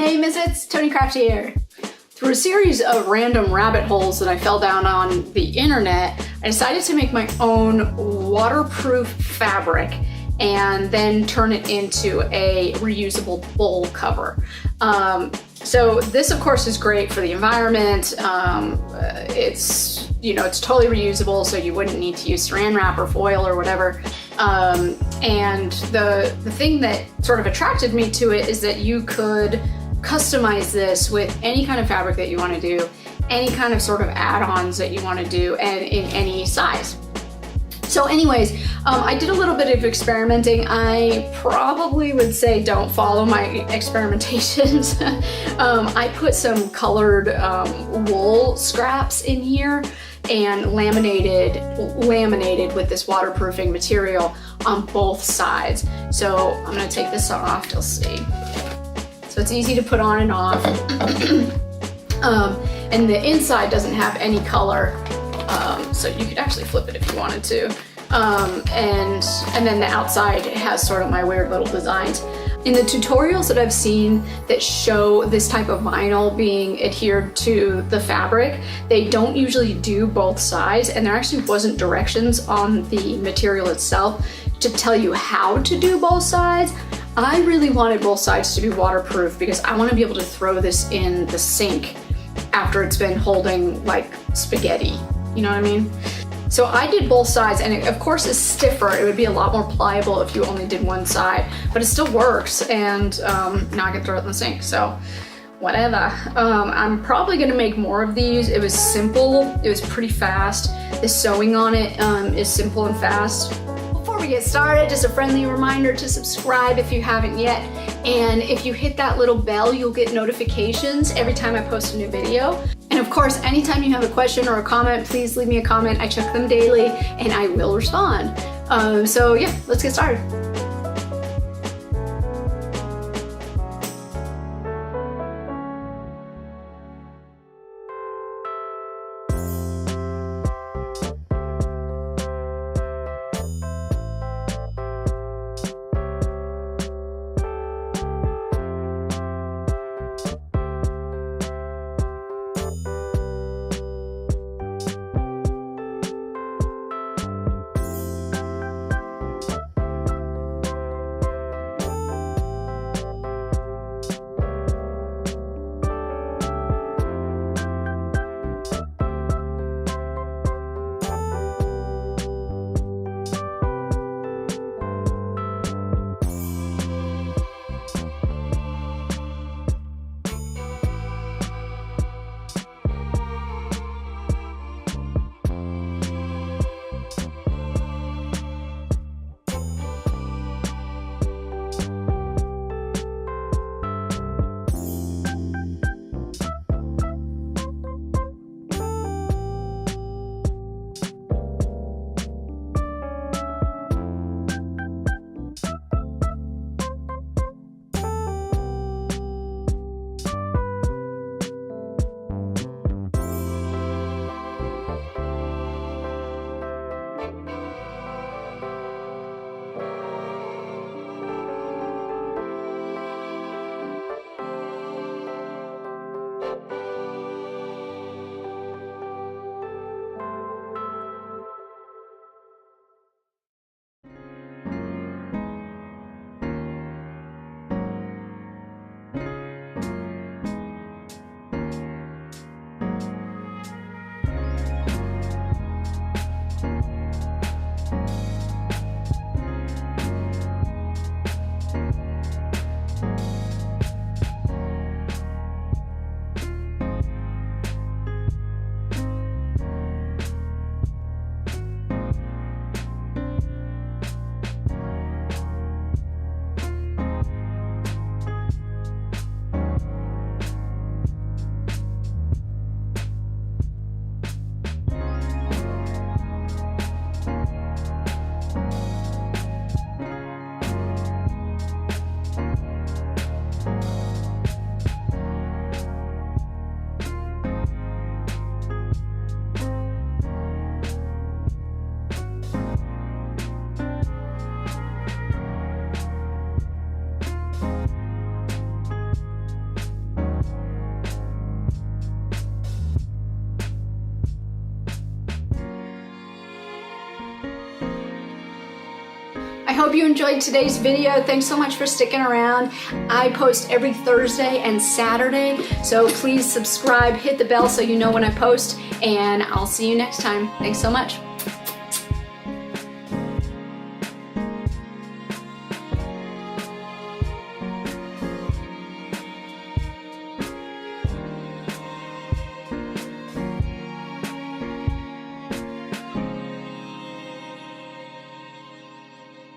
Hey Misfits, Toni Craft here. Through a series of random rabbit holes that I fell down on the internet, I decided to make my own waterproof fabric and then turn it into a reusable bowl cover. So this of course is great for the environment. It's totally reusable, so you wouldn't need to use saran wrap or foil or whatever. And the thing that sort of attracted me to it is that you could customize this with any kind of fabric that you want to do, any kind of sort of add-ons that you want to do, and in any size. So anyways, I did a little bit of experimenting. I probably would say don't follow my experimentations. I put some colored wool scraps in here and laminated with this waterproofing material on both sides. So I'm gonna take this off, you'll see. So it's easy to put on and off. And the inside doesn't have any color, so you could actually flip it if you wanted to. And then the outside has sort of my weird little designs. In the tutorials that I've seen that show this type of vinyl being adhered to the fabric, they don't usually do both sides, and there actually wasn't directions on the material itself to tell you how to do both sides. I really wanted both sides to be waterproof because I want to be able to throw this in the sink after it's been holding like spaghetti, you know what I mean? So I did both sides, and it of course is stiffer. It would be a lot more pliable if you only did one side, but it still works, and now I can throw it in the sink, so whatever. I'm probably gonna make more of these. It was simple, it was pretty fast. The sewing on it is simple and fast. Before we get started, just a friendly reminder to subscribe if you haven't yet. And if you hit that little bell, you'll get notifications every time I post a new video. And of course, anytime you have a question or a comment, please leave me a comment. I check them daily and I will respond. So yeah, let's get started. I hope you enjoyed today's video. Thanks so much for sticking around. I post every Thursday and Saturday, so please subscribe, hit the bell so you know when I post, and I'll see you next time. Thanks so much.